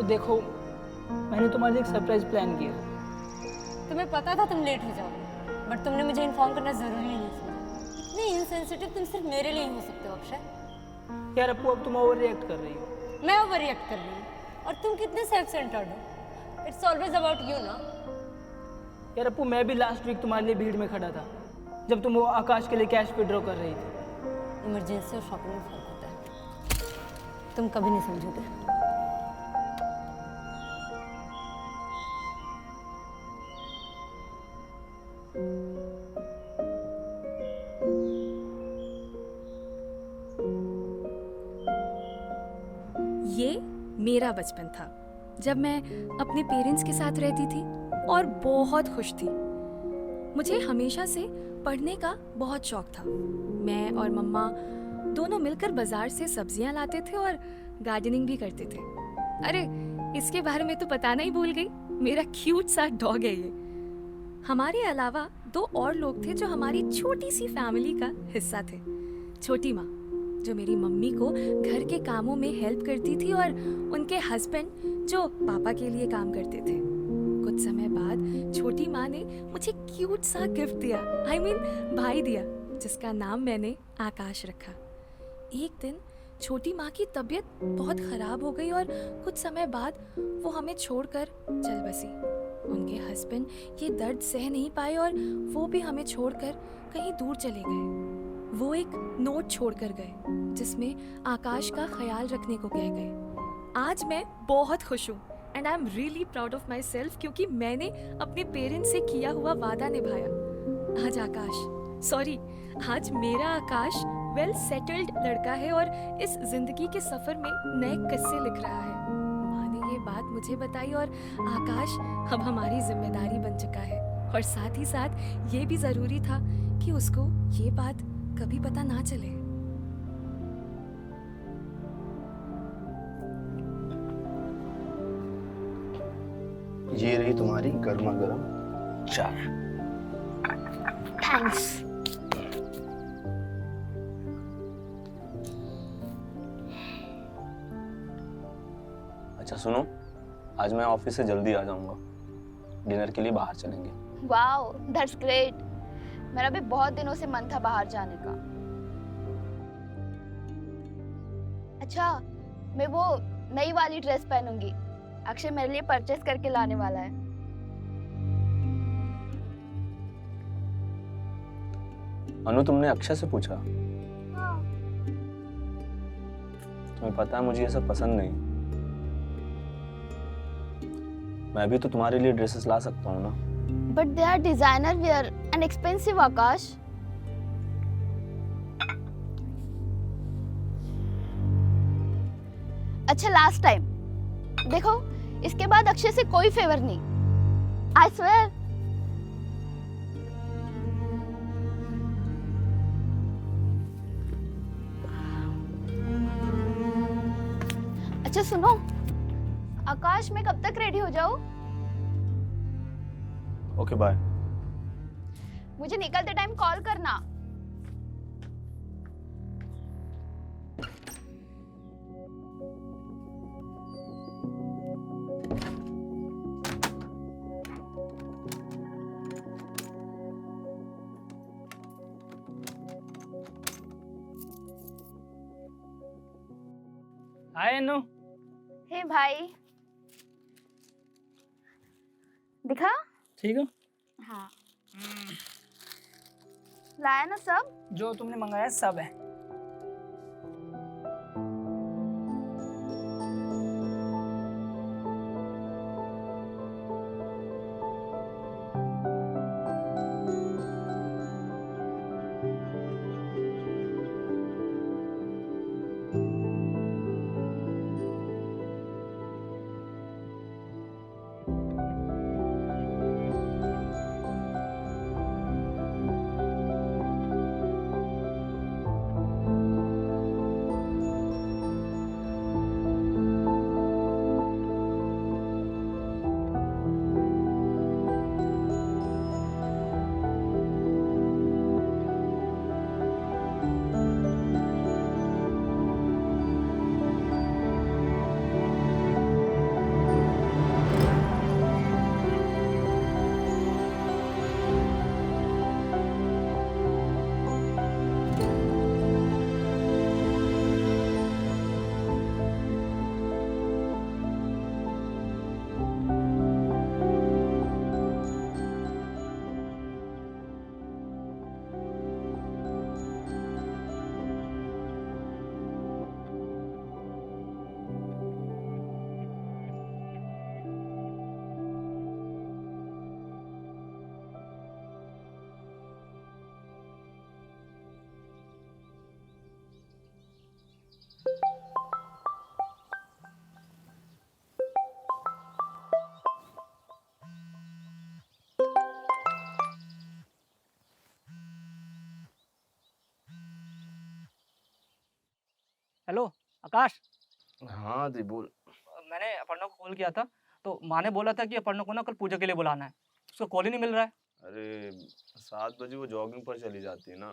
तो देखो, मैंने तुम्हारे लिए एक सरप्राइज प्लान किया। तुम्हें पता था तुम लेट हो जाओगे, बट तुमने मुझे इन्फॉर्म करना जरूरी नहीं समझा। इतने इनसेंसिटिव तुम सिर्फ मेरे लिए ही हो सकते हो अक्षय। यार अपू, अब तुम ओवर रिएक्ट कर रही हो। मैं ओवर रिएक्ट कर रही हूँ और तुम कितने सेल्फ सेंटर्ड हो। इट्स ऑलवेज अबाउट यू ना। यार अपू, मैं भी लास्ट वीक तुम्हारे लिए भीड़ में खड़ा था जब तुम वो आकाश के लिए कैश विड्रॉ कर रही थी। इमरजेंसी और शॉपिंग में फर्क होता है, तुम कभी नहीं समझोगे। ये मेरा बचपन था जब मैं अपने पेरेंट्स के साथ रहती थी और बहुत खुश थी। मुझे हमेशा से पढ़ने का बहुत शौक था। मैं और मम्मा दोनों मिलकर बाजार से सब्जियां लाते थे और गार्डनिंग भी करते थे। अरे, इसके बारे में तो बताना ही भूल गई, मेरा क्यूट सा डॉग है ये। हमारे अलावा 2 और लोग थे जो हमारी छोटी सी फैमिली का हिस्सा थे। छोटी माँ, जो मेरी मम्मी को घर के कामों में हेल्प करती थी, और उनके हस्बैंड जो पापा के लिए काम करते थे। कुछ समय बाद छोटी माँ ने मुझे क्यूट सा गिफ्ट दिया, भाई दिया, जिसका नाम मैंने आकाश रखा। एक दिन छोटी माँ की तबीयत बहुत खराब हो गई और कुछ समय बाद वो हमें छोड़कर चल बसी। उनके हस्बैंड ये दर्द सह नहीं पाए और वो भी हमें छोड़कर कहीं दूर चले गए। वो एक नोट छोड़कर गए जिसमें आकाश का ख्याल रखने को कह गए। आज मैं बहुत खुश हूँ and I am really proud of my self, क्योंकि मैंने अपने पेरेंट्स से किया हुआ वादा निभाया। आज मेरा आकाश वेल सेटल्ड लड़का है और इस जिंदगी के सफर में नए किस्से लिख रहा है। माँ ने ये बात मुझे बताई और आकाश अब हमारी जिम्मेदारी बन चुका है। और साथ ही साथ ये भी जरूरी था कि उसको ये बात कभी पता ना चले। ये रही तुम्हारी गर्मा गर्म चाय। थैंक्स। अच्छा सुनो, आज मैं ऑफिस से जल्दी आ जाऊंगा। डिनर के लिए बाहर चलेंगे। Wow, that's great. मेरा भी बहुत दिनों से मन था बाहर जाने का। अच्छा, मैं वो नई वाली ड्रेस पहनूंगी। अक्षय मेरे लिए परचेस करके लाने वाला है। अनु, तुमने अक्षय से पूछा? हाँ। तुम्हें पता है मुझे ये सब पसंद नहीं। मैं भी तो तुम्हारे लिए ड्रेसेस ला सकता हूँ ना। But they are designer wear and expensive Akash. अच्छा, लास्ट टाइम देखो, इसके बाद अक्षय से कोई फेवर नहीं। I swear. अच्छा सुनो आकाश, मैं कब तक रेडी हो जाऊं? Okay bye. मुझे निकलते टाइम कॉल करना। हाय अनु। हे भाई, दिखा? ठीक हो? हाँ। लाया ना सब? जो तुमने मंगाया सब है। आकाश, हाँ दी बोल। मैंने अपर्णा को कॉल किया था तो माँ ने बोला था कि अपर्णा को ना कल पूजा के लिए बुलाना है। उसका कॉल ही नहीं मिल रहा है। अरे 7 बजे वो जॉगिंग पर चली जाती है ना,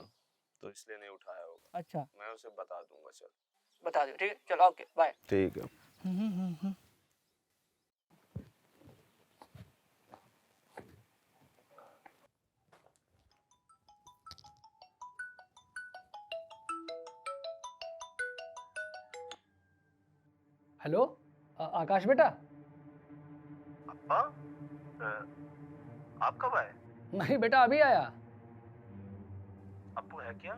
तो इसलिए नहीं उठाया होगा। अच्छा, मैं उसे बता दूंगा। चल बता दो। ठीक है, चलो ओके बाय। ठीक है। हेलो आकाश बेटा। अप्पा, आप कब आए? नहीं बेटा अभी आया। अप्पू है क्या?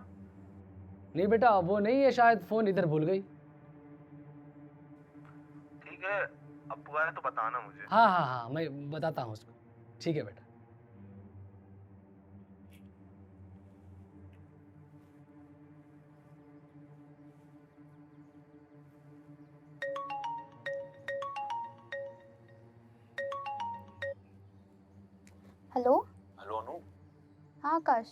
नहीं बेटा वो नहीं है, शायद फोन इधर भूल गई। ठीक है, अप्पू आए तो बताना मुझे। हाँ हाँ हाँ मैं बताता हूँ उसको। ठीक है बेटा। हेलो। हेलो अनु। हाँ आकाश।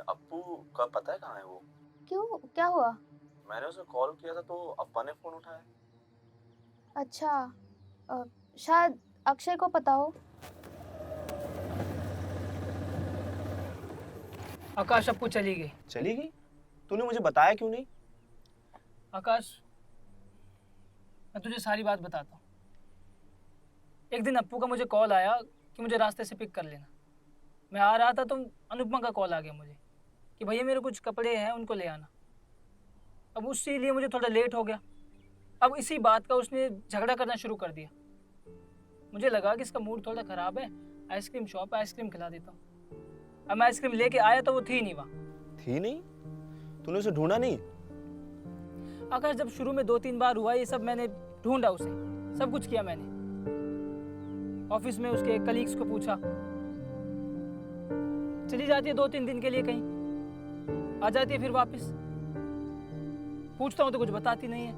अप्पू का पता है कहाँ है वो? क्यों, क्या हुआ? मैंने उसे कॉल किया था तो अप्पा ने फोन उठाया। अच्छा शायद अक्षय को पता हो। आकाश अप्पू चली गई। चली गई? तूने मुझे बताया क्यों नहीं? आकाश मैं तुझे सारी बात बताता हूँ। एक दिन अप्पू का मुझे कॉल आया कि मुझे रास्ते से पिक कर लेना। मैं आ रहा था तो अनुपमा का कॉल आ गया मुझे कि भैया मेरे कुछ कपड़े हैं उनको ले आना। अब उसी लिए मुझे थोड़ा लेट हो गया। अब इसी बात का उसने झगड़ा करना शुरू कर दिया। मुझे लगा कि इसका मूड थोड़ा ख़राब है, आइसक्रीम शॉप है, आइसक्रीम खिला देता हूँ। अब मैं आइसक्रीम लेके आया तो वो थी नहीं वहाँ। थी नहीं? तूने उसे ढूंढा नहीं? आकाश जब शुरू में 2-3 बार हुआ ये सब, मैंने ढूंढा उसे, सब कुछ किया मैंने। ऑफिस में उसके कलीग्स को पूछा, चली जाती है 2-3 दिन के लिए कहीं, आ जाती है फिर वापस। पूछता हूँ तो कुछ बताती नहीं है।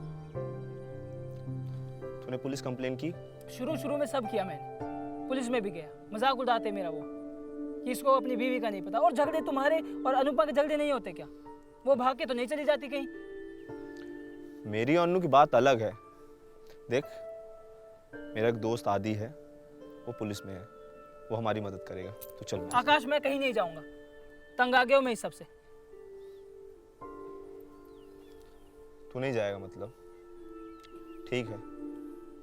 तूने पुलिस कंप्लेन की? शुरू में सब किया मैंने, पुलिस में भी गया। मजाक उड़ाते मेरा वो कि इसको अपनी बीवी का नहीं पता। और झगड़े तुम्हारे और अनुपमा के झगड़े नहीं होते क्या? वो भाग के तो नहीं चली जाती कहीं। मेरी और अन्नू की बात अलग है। देख, मेरा एक दोस्त आदि है, वो पुलिस में है, वो हमारी मदद करेगा। तो चल। आकाश मैं कहीं नहीं जाऊंगा, तंग आ गया हूं मैं इस सबसे। तू नहीं जाएगा मतलब? ठीक है,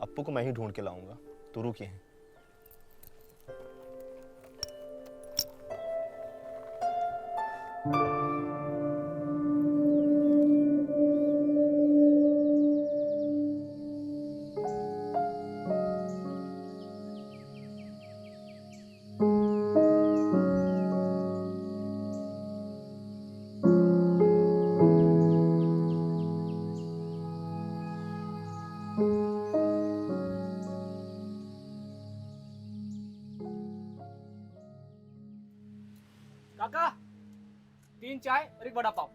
अप्पू को मैं ही ढूंढ के लाऊंगा, तू रुकी है। काका, 3 चाय और 1 बड़ा पाव।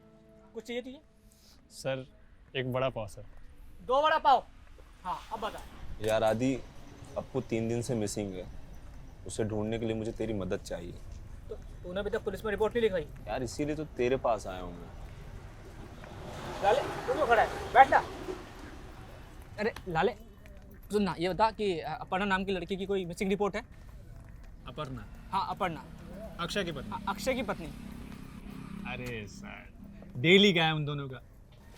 कुछ चाहिए तुझे? सर 1 बड़ा पाव सर। 2 बड़ा पाव। हाँ अब बता। यार आदि, अप्पू 3 दिन से मिसिंग है, उसे ढूंढने के लिए मुझे तेरी मदद चाहिए। तो तूने अभी तक पुलिस में रिपोर्ट नहीं लिखाई? यार इसीलिए तो तेरे पास आया हूँ मैं। लाले तू क्यों खड़ा है? बैठ ना। अरे लाले सुन ना, ये बता कि अपर्णा नाम की लड़की की कोई मिसिंग रिपोर्ट है? अपर्णा? हाँ अपर्णा, अक्षय की पत्नी? हाँ, अक्षय की पत्नी। अरे सर डेली क्या है उन दोनों का।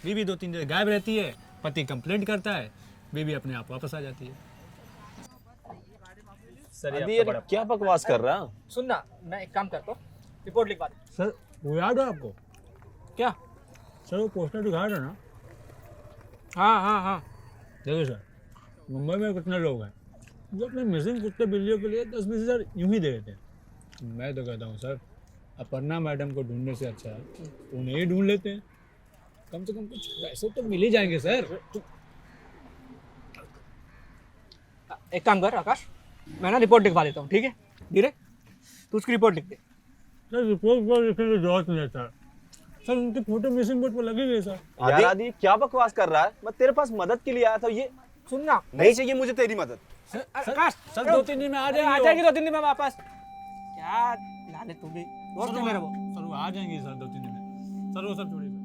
बीवी 2-3 दिन गायब रहती है, पति कंप्लेंट करता है, बीवी अपने आप वापस आ जाती है। सर ये आदि आपका यार क्या बकवास कर रहा है? सुन ना, मैं एक काम करता हूँ, रिपोर्ट लिखवा दे। सर वो याद है आपको? क्या? सर वो पोस्टर दिखाया था ना? हाँ हाँ हाँ। देखिए सर, मुंबई में कितने लोग हैं जो अपने मिसिंग कुत्ते बिल्लियों के लिए 10-20 हज़ार यूं ही दे देते हैं। मैं तो कहता हूँ सर, अपर्णा मैडम को ढूंढने से अच्छा है उन्हें ही ढूंढ लेते हैं। कम से कम कुछ पैसे तो मिल ही जाएंगे सर। एक काम कर आकाश, मैं ना रिपोर्ट लिखवा देता हूँ, ठीक है? धीरे तू उसकी रिपोर्ट लिख दे। सर रिपोर्ट पर लिखने की जरूरत नहीं है सर। सर उनके फोटो मिसिंग बोर्ड पर लगे हुए सर। यार आदि क्या बकवास कर रहा है? मैं तेरे पास मदद के लिए आया था। ये सुन ना, नहीं चाहिए मुझे तेरी मदद। आकाश सर 2-3 दिन में आ जाएंगे। आ जाएगी 2-3 दिन में वापस। क्या लाले तू भी दोस्त है मेरा वो। सर वो आ जाएंगे सर 2-3 दिन में। सर वो सब छोड़िए सर।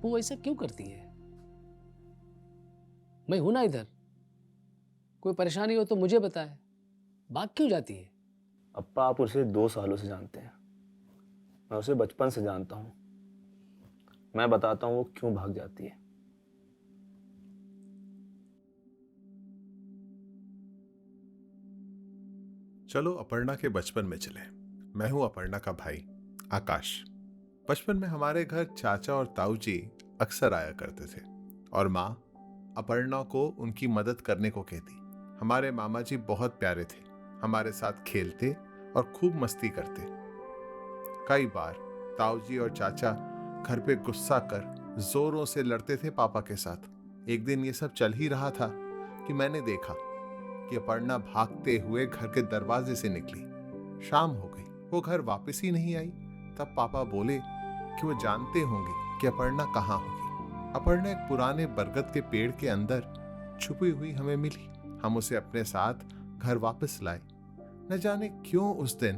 अपू ऐसा क्यों करती है? मैं हूं ना इधर, कोई परेशानी हो तो मुझे बताए, भाग क्यों जाती है? अप्पा, आप उसे 2 सालों से जानते हैं, मैं उसे बचपन से जानता हूँ। मैं बताता हूँ वो क्यों भाग जाती है। चलो अपर्णा के बचपन में चले। मैं हूं अपर्णा का भाई आकाश। बचपन में हमारे घर चाचा और ताऊ जी अक्सर आया करते थे और माँ अपर्णा को उनकी मदद करने को कहती। हमारे मामा जी बहुत प्यारे थे, हमारे साथ खेलते और खूब मस्ती करते। कई बार ताऊ जी और चाचा घर पे गुस्सा कर जोरों से लड़ते थे पापा के साथ। एक दिन ये सब चल ही रहा था कि मैंने देखा कि अपर्णा भागते हुए घर के दरवाजे से निकली। शाम हो गई, वो घर वापस ही नहीं आई। तब पापा बोले कि वो जानते होंगे कि अपर्णा कहाँ होगी। अपर्णा एक पुराने बरगद के पेड़ के अंदर छुपी हुई हमें मिली। हम उसे अपने साथ घर वापस लाए। न जाने क्यों उस दिन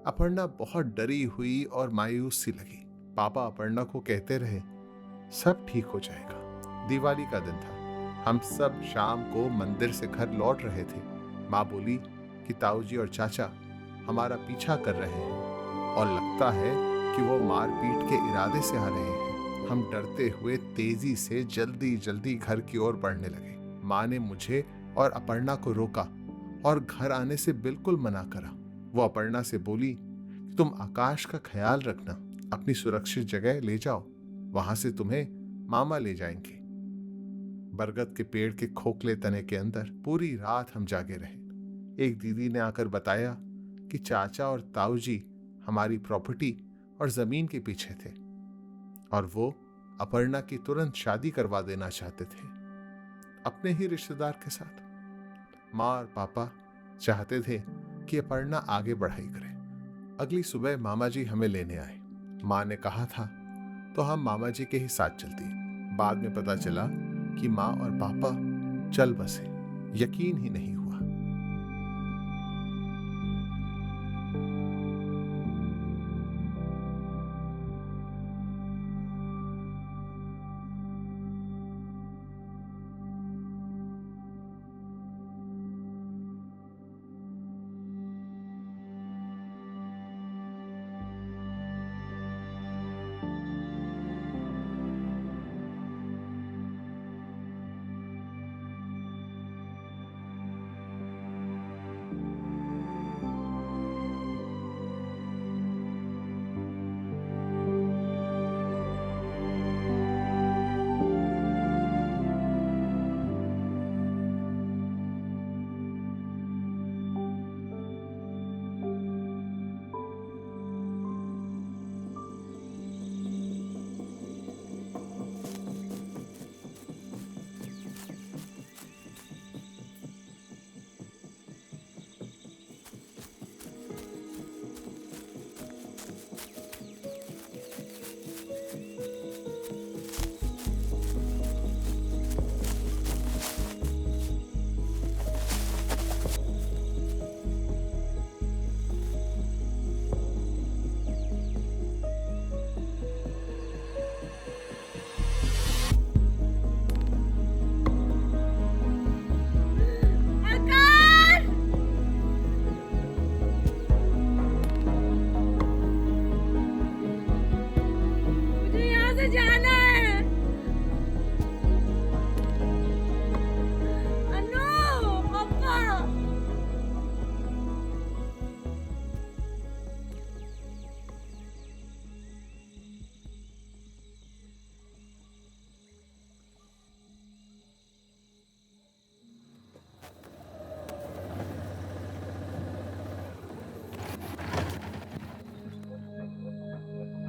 अपर्णा बहुत डरी हुई और मायूस सी लगी। पापा अपर्णा को कहते रहे सब ठीक हो जाएगा। दिवाली का दिन था, हम सब शाम को मंदिर से घर लौट रहे थे। माँ बोली कि ताऊ जी और चाचा हमारा पीछा कर रहे हैं और लगता है कि वो मार पीट के इरादे से आ रहे हैं। हम डरते हुए तेजी से जल्दी जल्दी घर की ओर बढ़ने लगे। माँ ने मुझे और अपर्णा को रोका और घर आने से बिल्कुल मना करा। वो अपर्णा से बोली कि तुम आकाश का ख्याल रखना, अपनी सुरक्षित जगह ले जाओ, वहां से तुम्हें मामा ले जाएंगे। बरगद के पेड़ के खोखले तने के अंदर पूरी रात हम जागे रहे। एक दीदी ने आकर बताया कि चाचा और ताऊ जी हमारी प्रॉपर्टी और जमीन के पीछे थे और वो अपर्णा की तुरंत शादी करवा देना चाहते थे अपने ही रिश्तेदार के साथ। माँ और पापा चाहते थे कि अपर्णा आगे पढ़ाई करे। अगली सुबह मामा जी हमें लेने आए। माँ ने कहा था तो हम मामा जी के ही साथ चलती। बाद में पता चला कि माँ और पापा चल बसे। यकीन ही नहीं हुआ।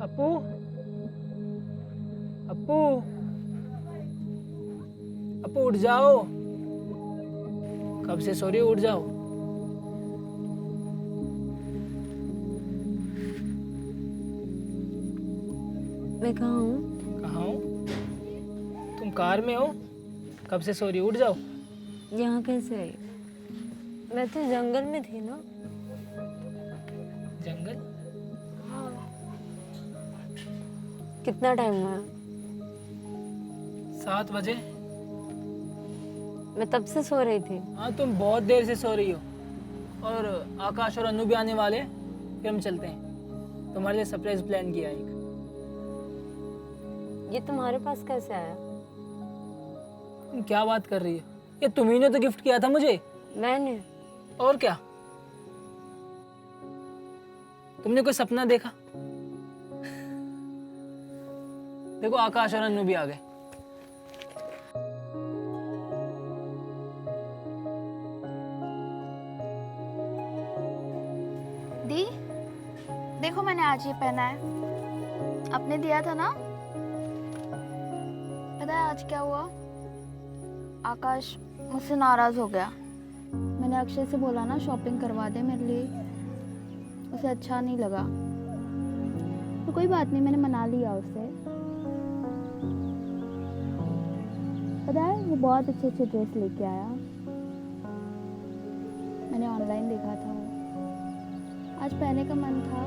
अप्पू, अप्पू, अप्पू उठ जाओ। कब से सो रही हो, उठ जाओ। मैं कहाँ हूँ? कहाँ हो? तुम कार में हो? कब से सो रही हो, उठ जाओ। यहाँ कैसे आई? मैं तो जंगल में थी ना। जंगल? कितना टाइम हुआ? 7 बजे? मैं तब से सो रही थी। हाँ तुम बहुत देर से सो रही हो। और आकाश और अनु भी आने वाले, फिर हम चलते हैं। तुम्हारे लिए सरप्राइज प्लान किया है एक। ये तुम्हारे पास कैसे आया? तुम क्या बात कर रही हो? ये तुम्ही ने तो गिफ्ट किया था मुझे। मैंने? और क्या? तुमने कोई सपना देखा? देखो आकाश और अनु भी आ गए। दी, देखो मैंने आज ये पहना है, आपने दिया था ना। पता है आज क्या हुआ? आकाश मुझसे नाराज हो गया। मैंने अक्षय से बोला ना शॉपिंग करवा दे मेरे लिए, उसे अच्छा नहीं लगा। तो कोई बात नहीं, मैंने मना लिया उसे। पता है वो बहुत अच्छे अच्छे ड्रेस लेके आया। मैंने ऑनलाइन देखा था, आज पहनने का मन था,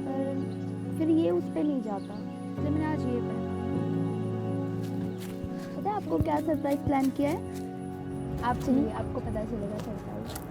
पर फिर ये उस पे नहीं जाता, इसलिए मैंने आज ये पहना। पता है आपको क्या सरप्राइज प्लान किया है? आप चलिए, आपको पता चलेगा सरप्राइज।